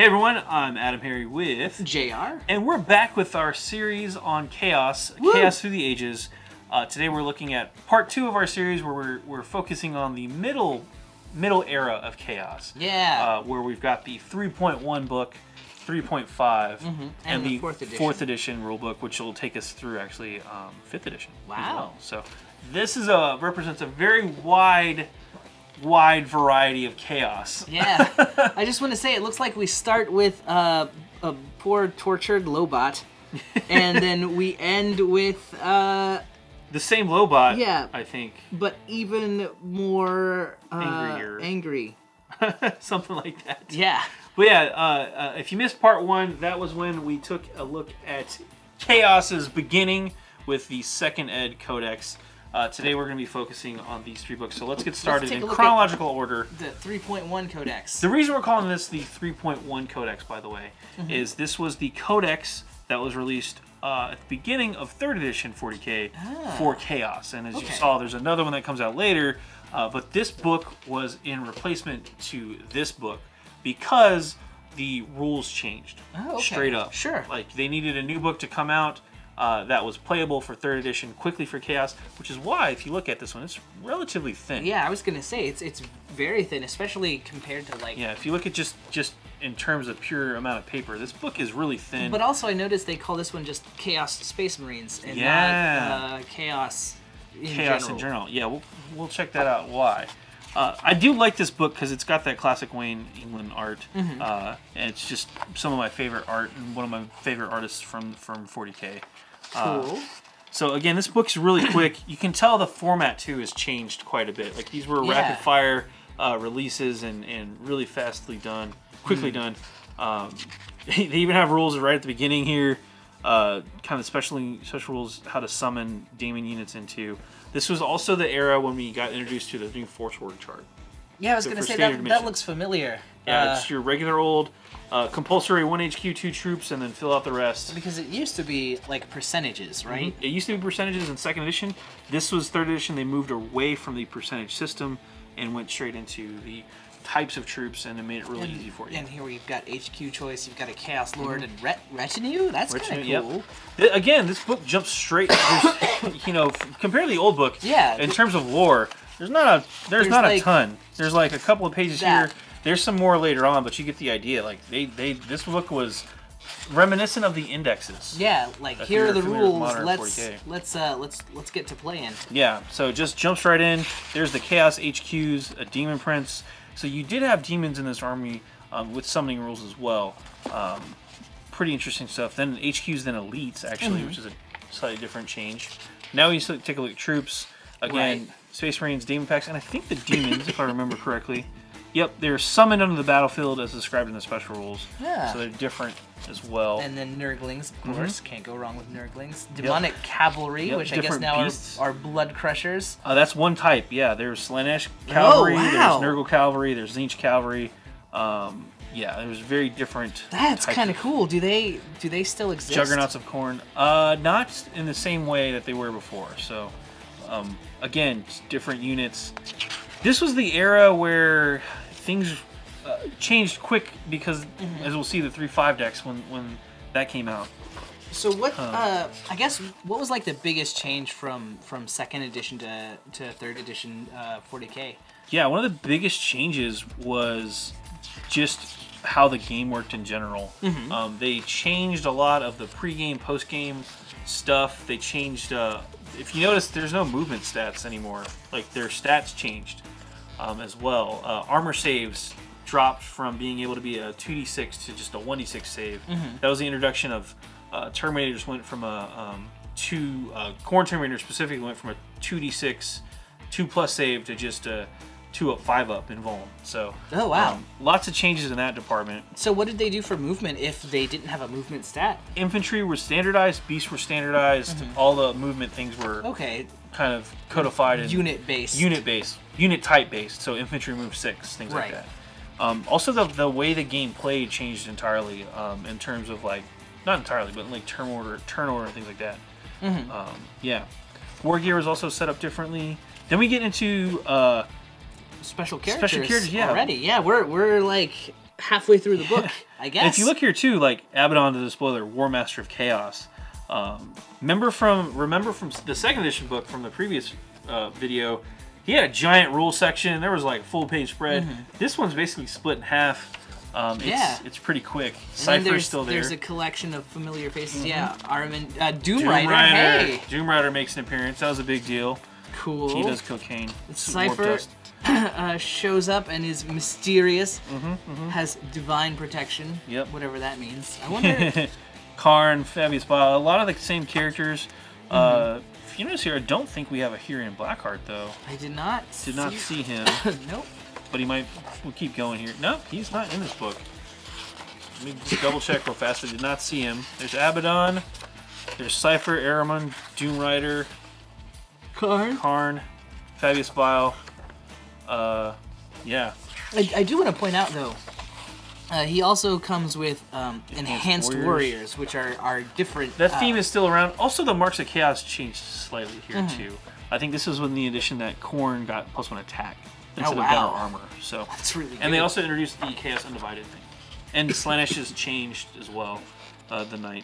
Hey everyone, I'm AdamHarry with JayArr, and we're back with our series on Chaos, Woo! Chaos Through the Ages. Today we're looking at part 2 of our series where we're focusing on the middle era of Chaos. Yeah. Where we've got the 3.1 book, 3.5, and the fourth edition rule book, which will take us through actually 5th edition. Wow. As well. So this is represents a very wide variety of chaos. Yeah. I just want to say, it looks like we start with a poor tortured Lobot, and then we end with the same Lobot. Yeah, I think, but even more angry, something like that. Yeah. But yeah, if you missed part 1, that was when we took a look at Chaos's beginning with the 2nd ed Codex. Today we're going to be focusing on these 3 books, so let's get started in chronological order. The 3.1 Codex. The reason we're calling this the 3.1 Codex, by the way, is this was the Codex that was released at the beginning of 3rd edition 40K for Chaos. And as you saw, there's another one that comes out later, but this book was in replacement to this book because the rules changed. Straight up. Sure. Like, they needed a new book to come out that was playable for 3rd edition quickly for Chaos, which is why, if you look at this one, it's relatively thin. Yeah, I was gonna say it's very thin, especially compared to like. Yeah, if you look at just in terms of pure amount of paper, this book is really thin. But also, I noticed they call this one just Chaos Space Marines and not Chaos in general. Yeah, we'll check that out. Why? I do like this book because it's got that classic Wayne England art, and it's just some of my favorite art and one of my favorite artists from 40K. Cool. So again, this book's really quick. You can tell the format too has changed quite a bit. Like, these were rapid fire releases and really quickly done. They even have rules right at the beginning here, kind of special rules how to summon daemon units into. This was also the era when we got introduced to the new Force Org chart. Yeah, I was going to say that looks familiar. Yeah, it's your regular old compulsory 1 HQ 2 troops and then fill out the rest. Because it used to be like percentages, right? It used to be percentages in 2nd edition. This was 3rd edition. They moved away from the percentage system and went straight into the types of troops, and it made it really easy for you. And here we've got HQ choice, you've got a Chaos Lord and Retinue? That's kind of cool. Yep. Again, this book jumps straight, you know, compared to the old book, in terms of lore, there's not a ton. There's like a couple of pages here. There's some more later on, but you get the idea. Like, this book was reminiscent of the indexes. Yeah, like, here are the rules. Let's get to playing. Yeah, so it just jumps right in. There's the Chaos HQs, a Demon Prince. So you did have demons in this army with summoning rules as well. Pretty interesting stuff. Then HQs, then elites, actually, which is a slightly different change. Now we take a look at troops. Again, Space Marines, Demon Packs, and I think the demons, if I remember correctly. Yep, they're summoned onto the battlefield as described in the special rules. Yeah. So they're different as well. And then Nurglings, of course. Can't go wrong with Nurglings. Demonic Cavalry, which I guess now are Blood Crushers. That's one type, yeah. There's Slanesh Cavalry, there's Nurgle Cavalry, there's Tzeentch Cavalry. Yeah, there's very different That's kind of cool. Do they still exist? Juggernauts of Khorne. Not in the same way that they were before. So, again, different units. This was the era where things changed quick because, as we'll see, the 3.5 decks when that came out. So what? I guess what was like the biggest change from 2nd edition to 3rd edition 40K? Yeah, one of the biggest changes was just how the game worked in general. They changed a lot of the pre-game, post-game stuff. They changed. If you notice, there's no movement stats anymore. Like, their stats changed as well. Armor saves dropped from being able to be a 2d6 to just a 1d6 save. That was the introduction of Terminators. Went from Khorne Terminator specifically went from a 2d6 2+ save to just a 2-up 5-up in Vuln. So lots of changes in that department. So what did they do for movement if they didn't have a movement stat? Infantry were standardized, beasts were standardized, all the movement things were kind of codified and unit type based. So infantry moved 6, things like that. Also, the way the game played changed entirely in terms of, like, not entirely, but like turn order, and things like that. Yeah, war gear was also set up differently. Then we get into special characters, yeah. Already. Yeah, we're like halfway through the book. I guess. And if you look here too, like Abaddon, the spoiler, War Master of Chaos. Remember from the second edition book from the previous video, he had a giant rule section. There was like a full page spread. This one's basically split in half. It's pretty quick. Cypher's still there. There's a collection of familiar faces. Yeah, Armin, Doom Rider. Hey, Doom Rider makes an appearance. That was a big deal. Cool. He does cocaine. Cypher shows up and is mysterious. Has divine protection. Yep. Whatever that means. I wonder. Karn, Fabius Bile, a lot of the same characters. If you notice here, I don't think we have a Hyrian Blackheart though. I did not see him. Nope. But he might. We'll keep going here. Nope, he's not in this book. Let me just double check real fast. I did not see him. There's Abaddon. There's Cypher, Ahriman, Doom Rider, Karn, Fabius Bile. Yeah. I do want to point out though. He also comes with enhanced warriors, which are different. That theme is still around. Also, the Marks of Chaos changed slightly here too. I think this is when the addition that Khorne got +1 attack instead of better armor. So that's really good. And they also introduced the Chaos Undivided thing, and Slaanesh has changed as well. The Knight.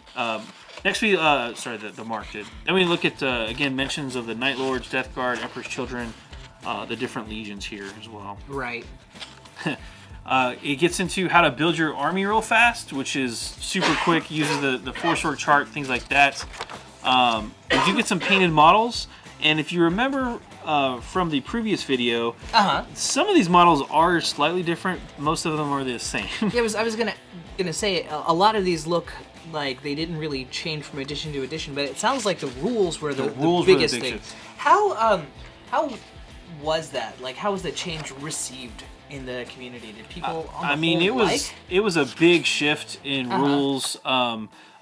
Next we the Mark did. Then we look at again mentions of the Night Lords, Death Guard, Emperor's Children, the different legions here as well. Right. It gets into how to build your army real fast, which is super quick, uses the force org chart, things like that. You do get some painted models, and if you remember from the previous video, some of these models are slightly different. Most of them are the same. Yeah, I was gonna say a lot of these look like they didn't really change from edition to edition, but it sounds like the rules were the biggest thing. How was that? Like, how was the change received in the community? Did people it was a big shift in rules.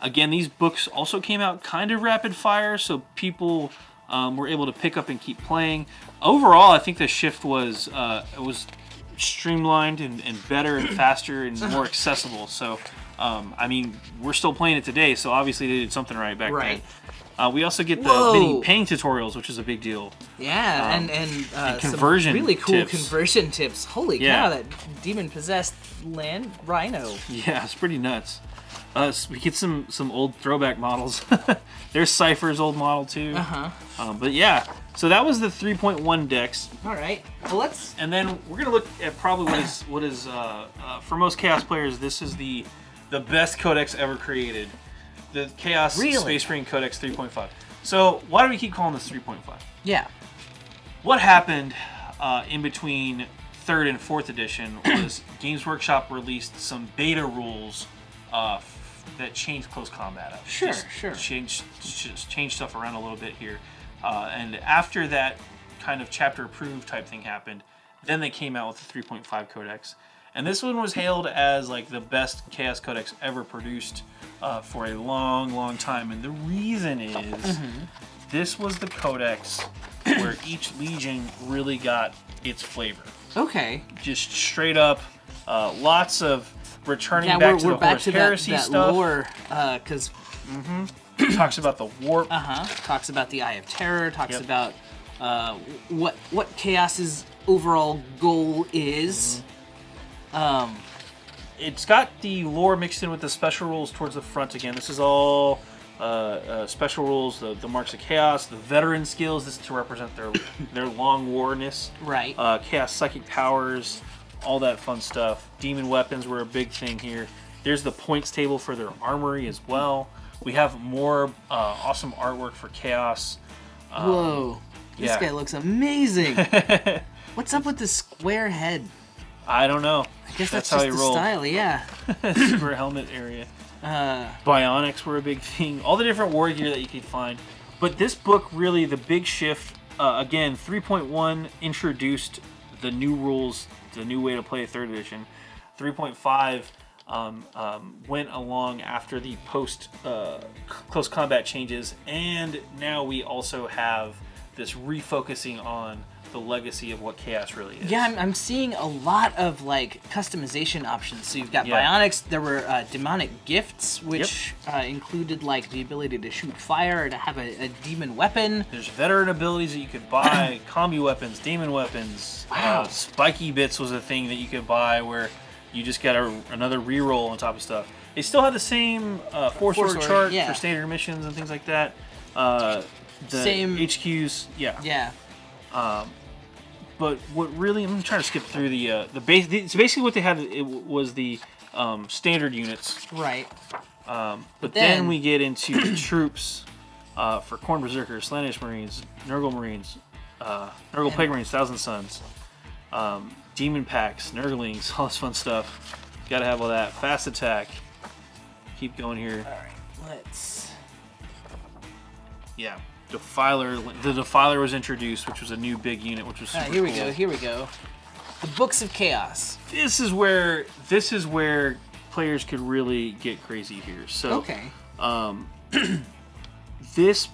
Again, these books also came out kind of rapid fire, so people were able to pick up and keep playing. Overall, I think the shift was streamlined and better and faster and more accessible. So I mean, we're still playing it today, so obviously they did something right back then. We also get the mini painting tutorials, which is a big deal. Yeah, and conversion some really cool tips. Conversion tips. Holy cow, that demon-possessed land rhino. Yeah, it's pretty nuts. We get some old throwback models. There's Cypher's old model too. But yeah, so that was the 3.1 decks. All right, well let's. And then we're gonna look at probably what is for most Chaos players, this is the best Codex ever created. The Chaos Space Marine Codex 3.5. So why do we keep calling this 3.5? Yeah. What happened in between 3rd and 4th edition was Games Workshop released some beta rules that changed close combat up. Sure. Change stuff around a little bit here. And after that kind of chapter approved type thing happened, then they came out with the 3.5 Codex. And this one was hailed as like the best Chaos Codex ever produced for a long time. And the reason is this was the Codex where each Legion really got its flavor. Okay. Just straight up, lots of returning back to the Horus Heresy that stuff. Lore, because talks about the warp. Talks about the Eye of Terror. Talks about what Chaos's overall goal is. It's got the lore mixed in with the special rules towards the front again. This is all special rules, the Marks of Chaos, the veteran skills, this is to represent their long warness. Right. Chaos psychic powers, all that fun stuff. Demon weapons were a big thing here. There's the points table for their armory as well. We have more awesome artwork for Chaos. Whoa. This guy looks amazing. What's up with the square head? I don't know. I guess that's how just he the rolled. style, yeah. Square helmet area. Bionics were a big thing. All the different war gear that you could find. But this book, really, the big shift, again, 3.1 introduced the new rules, the new way to play 3rd edition. 3.5 went along after the post close combat changes, and now we also have this refocusing on the legacy of what Chaos really is. Yeah, I'm seeing a lot of like customization options. So you've got bionics. There were demonic gifts, which included like the ability to shoot fire or to have a demon weapon. There's veteran abilities that you could buy, combi weapons, demon weapons. Wow. Spiky bits was a thing that you could buy where You just got another reroll on top of stuff. They still have the same four-sword chart for standard missions and things like that. The same HQs, yeah. But what really, I'm trying to skip through the base. So basically, what they had was the standard units, right? But then we get into the troops for Khorne Berserkers, Slaanesh Marines, Nurgle Marines, Nurgle Plague Marines, Thousand Suns, Demon Packs, Nurglings, all this fun stuff. Got to have all that. Fast attack. Keep going here. All right, let's. Yeah. Defiler. The Defiler was introduced, which was a new big unit, which was super here we cool. go. Here we go. The Books of Chaos. This is where players could really get crazy here. So, this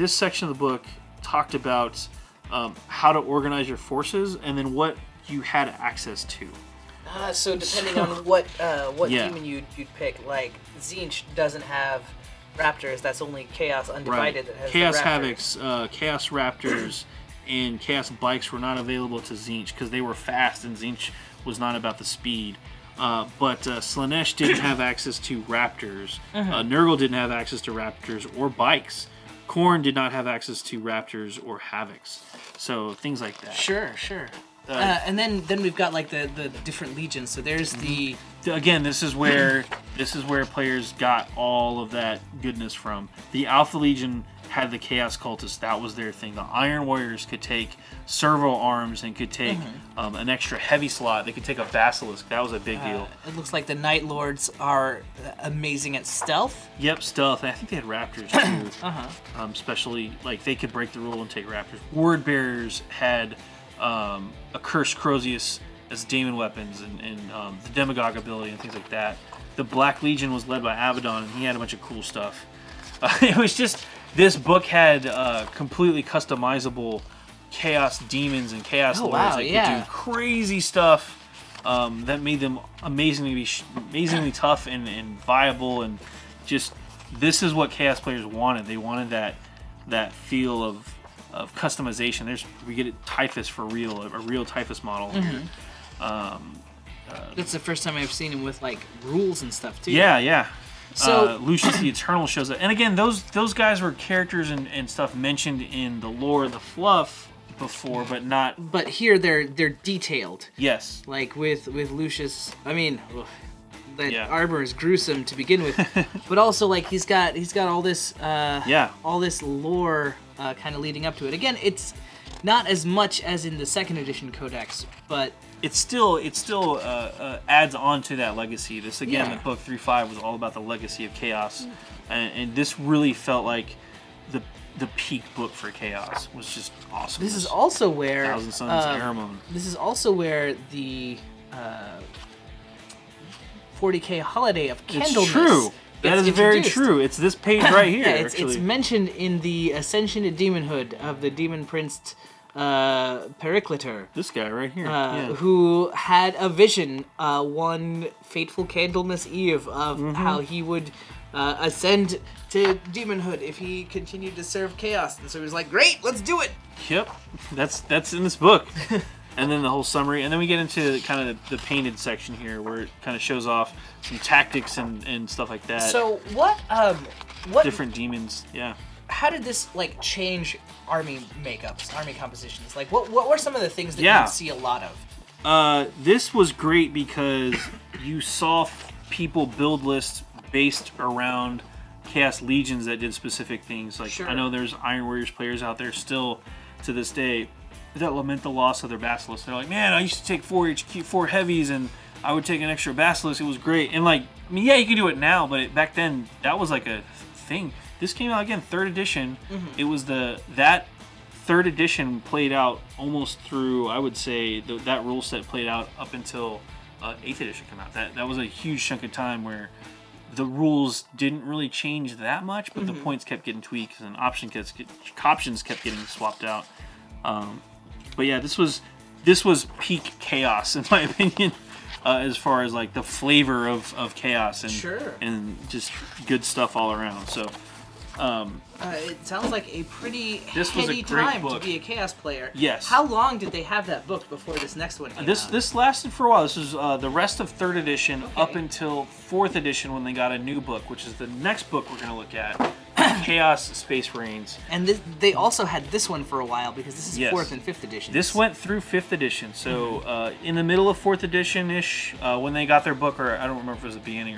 section of the book talked about how to organize your forces and then what you had access to. So depending on what demon you'd pick, like Tzeentch doesn't have Raptors. That's only Chaos Undivided that has Chaos the Havocs, Chaos Raptors, and Chaos Bikes were not available to Tzeentch because they were fast and Tzeentch was not about the speed. But Slaanesh didn't have access to Raptors. Nurgle didn't have access to Raptors or Bikes. Khorne did not have access to Raptors or Havocs. So things like that. Sure. And then we've got like the different legions. So there's the again. This is where players got all of that goodness from. The Alpha Legion had the Chaos Cultists. That was their thing. The Iron Warriors could take servo arms and could take an extra heavy slot. They could take a Basilisk. That was a big deal. It looks like the Night Lords are amazing at stealth. Yep, stealth. I think they had Raptors too. Especially like they could break the rule and take Raptors. Word Bearers had a Cursed Crozius as daemon weapons and the Demagogue ability and things like that. The Black Legion was led by Abaddon, and he had a bunch of cool stuff. It was just, this book had completely customizable Chaos Demons and Chaos Lords that could do crazy stuff that made them amazingly tough and viable, and just, this is what Chaos players wanted. They wanted that feel of customization. We get it Typhus for real, a real Typhus model. That's the first time I've seen him with like rules and stuff too. Yeah. So Lucius the Eternal shows up, and again, those guys were characters and stuff mentioned in the lore, the fluff before, but not. But here they're detailed. Yes. Like with Lucius, I mean, that armor is gruesome to begin with, but also like he's got all this all this lore kind of leading up to it. Again, it's not as much as in the second edition Codex, but it still adds on to that legacy. This again, the book 3.5 was all about the legacy of Chaos, and this really felt like the peak book for Chaos. Was just awesome. This is also where Thousand Suns Aramon. This is also where the 40K Holiday of Candlemas. It's true. That is very true. It's this page right here. It's mentioned in the Ascension to Demonhood of the Demon Prince Pericletor. This guy right here. Who had a vision one fateful Candlemas Eve of how he would ascend to demonhood if he continued to serve Chaos. And so he was like, great, let's do it. Yep. That's in this book. And then the whole summary, and then we get into kind of the painted section here, where it kind of shows off some tactics and stuff like that. So what different demons? Yeah. How did this like change army makeups, army compositions? Like what were some of the things that you see a lot of? This was great because you saw people build lists based around Chaos Legions that did specific things. Like I know there's Iron Warriors players out there still to this day that lament the loss of their Basilisk. They're like, man, I used to take 4 heavies and I would take an extra Basilisk. It was great. And like, I mean, yeah, you can do it now, but back then that was like a thing. This came out again, 3rd edition. It was that 3rd edition played out almost through, I would say, that rule set played out up until 8th edition came out. That was a huge chunk of time where the rules didn't really change that much, but the points kept getting tweaked and options kept getting swapped out. But yeah, this was peak Chaos in my opinion, as far as like the flavor of Chaos and just good stuff all around. So It sounds like a pretty This was a heady great time book. to be a Chaos player. Yes. How long did they have that book before this next one came out? This lasted for a while. This was the rest of 3rd edition Okay. up until 4th edition when they got a new book, which is the next book we're going to look at, Chaos Space Marines. And they also had this one for a while because this is Yes. 4th and 5th editions. This went through 5th edition, so in the middle of 4th edition-ish, when they got their book, or I don't remember if it was the beginning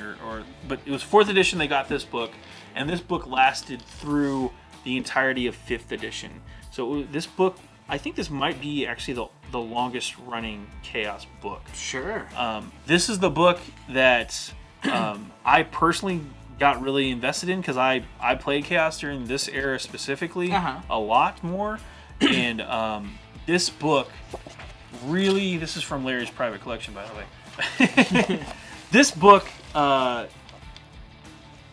but it was 4th edition they got this book, and this book lasted through the entirety of 5th edition. So this book, I think this might be actually the longest running Chaos book. Sure. This is the book that I personally got really invested in because I played Chaos during this era specifically a lot more. And this book really, this is from Larry's private collection, by the way. This book,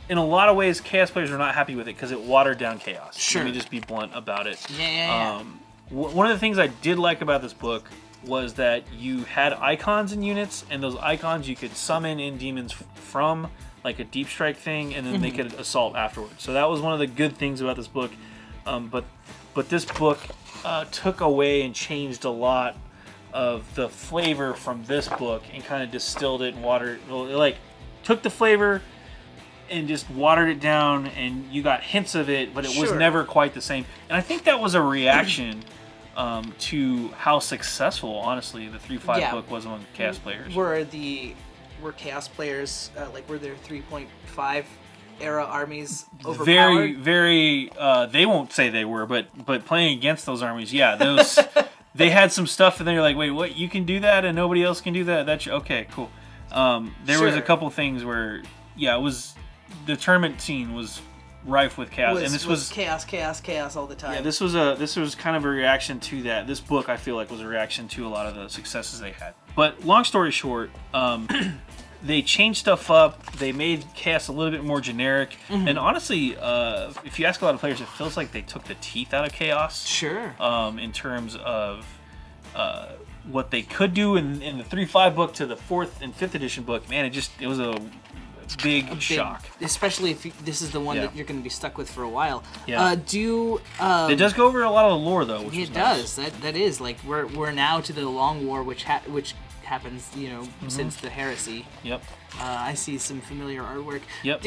in a lot of ways, Chaos players were not happy with it because it watered down Chaos. Sure. Let me just be blunt about it. Yeah. One of the things I did like about this book was that you had icons and units, and those icons you could summon in demons from, like a deep strike thing, and then they could assault afterwards. So that was one of the good things about this book. But this book took away and changed a lot of the flavor from this book and kind of distilled it and watered it. Like, took the flavor and just watered it down, and you got hints of it, but it was never quite the same. And I think that was a reaction to how successful, honestly, the 3.5 book was among Chaos players. Were Chaos players were there 3.5 era armies overpowered? Very. They won't say they were, but playing against those armies, yeah, those they had some stuff, and then you're like, wait, what? You can do that, and nobody else can do that? That's okay, cool. There was a couple things where, yeah, it was the tournament scene was rife with chaos, and this was chaos all the time. Yeah, this was kind of a reaction to that. This book, I feel like, was a reaction to a lot of the successes they had. But long story short, they changed stuff up. They made chaos a little bit more generic, and honestly, if you ask a lot of players, it feels like they took the teeth out of chaos. Sure. In terms of what they could do in the 3.5 book to the 4th and 5th edition book, man, it was a big shock. Especially if this is the one that you're going to be stuck with for a while. Yeah. It does go over a lot of the lore, though. Which it nice. does. That is like we're now to the Long War, which happens, since the heresy. Yep. I see some familiar artwork. Yep.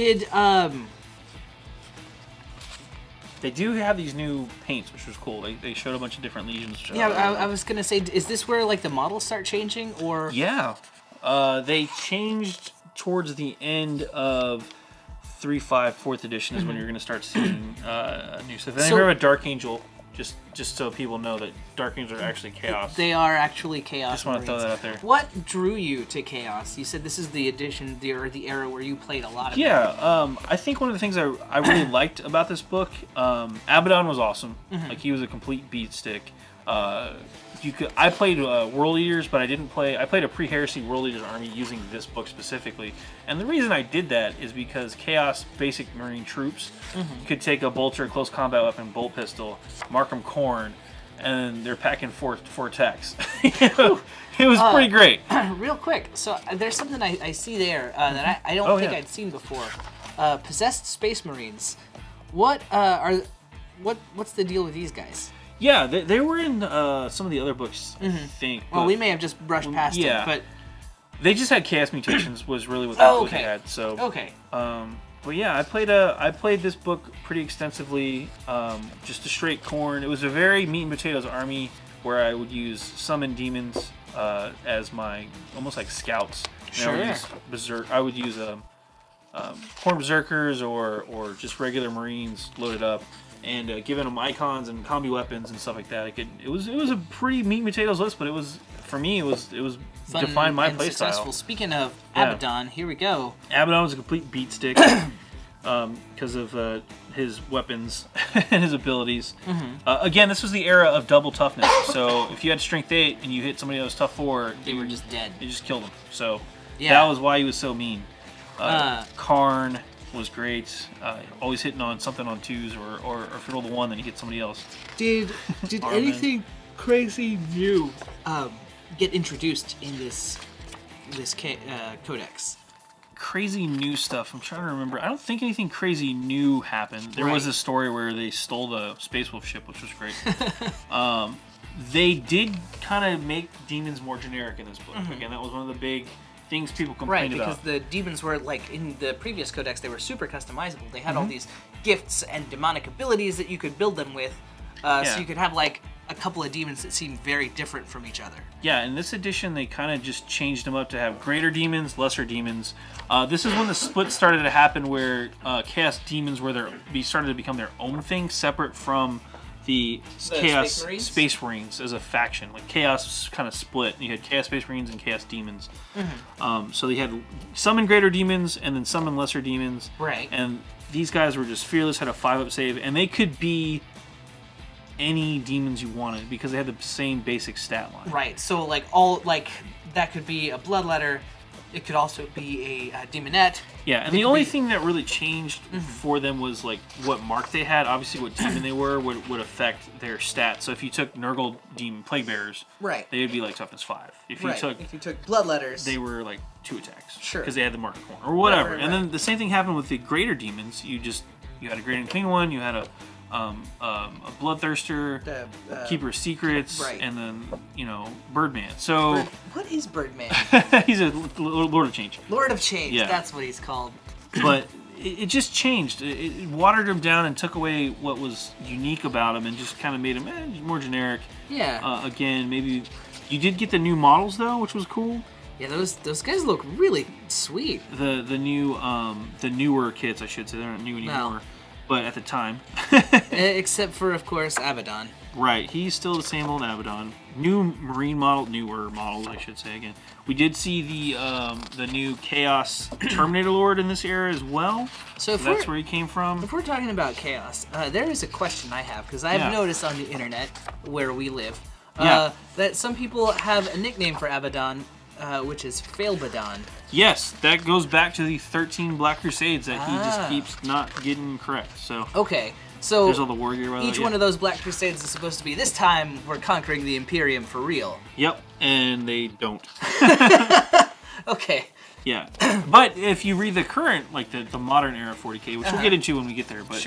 They do have these new paints, which was cool. They showed a bunch of different legions. Yeah, I was gonna say, is this where like the models start changing, or? Yeah, they changed towards the end of 3.5 4th edition is when you're gonna start seeing new stuff. Then we have a Dark Angel. Just so people know that Dark Angels are actually Chaos. They are actually Chaos. Just want to throw that out there. What drew you to Chaos? You said this is the edition, the era where you played a lot of it. I think one of the things I really liked about this book, Abaddon was awesome. Like, he was a complete beat stick. I played World Eaters, but I played a pre-heresy World Eaters army using this book specifically. And the reason I did that is because Chaos basic Marine troops could take a bolter, close combat weapon, bolt pistol, Markham Corn, and they're packing four attacks. It was pretty great. Real quick, so there's something I see there that I don't think I'd seen before. Possessed Space Marines. What's the deal with these guys? Yeah, they were in some of the other books, I think. Well, we may have just brushed past it, but they just had chaos mutations was really what they had. So but yeah, I played this book pretty extensively. Just a straight Corn. It was a very meat and potatoes army where I would use summon demons as my almost like scouts. And I would use Corn Berserkers or just regular Marines loaded up. And giving them icons and combi weapons and stuff like that, it was a pretty meat and potatoes list, but for me it was fun defined my and playstyle. Successful. Speaking of Abaddon, here we go. Abaddon was a complete beat stick because of his weapons and his abilities. Again, this was the era of double toughness, so if you had strength 8 and you hit somebody that was tough 4, they were just dead. You just killed them. So that was why he was so mean. Karn was great. Always hitting on something on 2s, or if you roll the 1, then you hit somebody else. Did anything crazy new get introduced in this Codex? crazy new stuff. I'm trying to remember. I don't think anything crazy new happened. There was a story where they stole the Space Wolf ship, which was great. They did kind of make demons more generic in this book. Again, that was one of the big things people complained about. Right, because the demons were, like, in the previous Codex, they were super customizable. They had all these gifts and demonic abilities that you could build them with. So you could have, like, a couple of demons that seemed very different from each other. Yeah, in this edition, they kind of just changed them up to have greater demons, lesser demons. This is when the split started to happen where Chaos demons started to become their own thing, separate from the Chaos Space Marines as a faction. Like, Chaos kind of split. You had Chaos Space Marines and Chaos Demons. So they had summon greater demons and then summon lesser demons. Right. And these guys were just fearless, had a 5-up save, and they could be any demons you wanted because they had the same basic stat line. Right. So, like, that could be a Bloodletter. It could also be a Demonette. Yeah, and the only thing that really changed for them was, like, what mark they had. Obviously, what demon they were would affect their stats. So if you took Nurgle Demon Plague Bearers, they would be, like, toughness 5. If you took Bloodletters, they were, like, 2 attacks. Sure. Because they had the mark corner or whatever. And then the same thing happened with the greater demons. You had a great and clean one. You had a Bloodthirster, Keeper of Secrets, and then, Birdman. So what is Birdman? He's a Lord of Change. Lord of Change, that's what he's called. But it just changed. It watered him down and took away what was unique about him and just kind of made him more generic. Yeah. Again, maybe you did get the new models though, which was cool. Yeah, those guys look really sweet. The newer kits, I should say, they're not new anymore. No. But at the time. Except for, of course, Abaddon. Right, he's still the same old Abaddon. Newer models, I should say again. We did see the new Chaos Terminator Lord in this era as well. So that's where he came from. If we're talking about Chaos, there is a question I have, because I've noticed on the internet, where we live, that some people have a nickname for Abaddon, which is Failbadon. Yes, that goes back to the 13 Black Crusades that he just keeps not getting correct. So okay, so there's all the war gear. Each one of those Black Crusades is supposed to be, this time we're conquering the Imperium for real. Yep, and they don't. Okay. Yeah, but if you read the current, like the modern era 40K, which we'll get into when we get there, but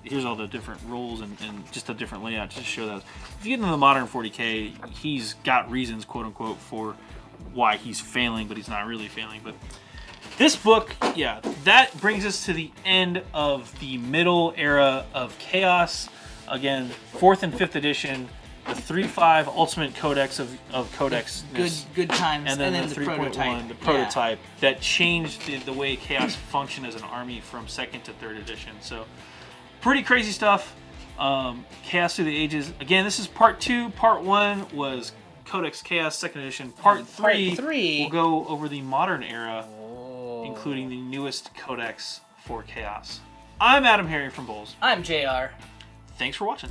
here's all the different rules and just a different layout just to show that. If you get into the modern 40K, he's got reasons, quote unquote, for why he's failing, but he's not really failing. But this book, that brings us to the end of the middle era of Chaos. Again, 4th and 5th edition, the 3.5 Ultimate Codex of Codex. Good times. And then the 3.1, the prototype, that changed the way Chaos functioned as an army from 2nd to 3rd edition. So, pretty crazy stuff. Chaos Through the Ages. Again, this is part 2. Part 1 was Codex Chaos 2nd edition. Part 3 will go over the modern era, including the newest Codex for Chaos. I'm AdamHarry from BoLS. I'm JayArr. Thanks for watching.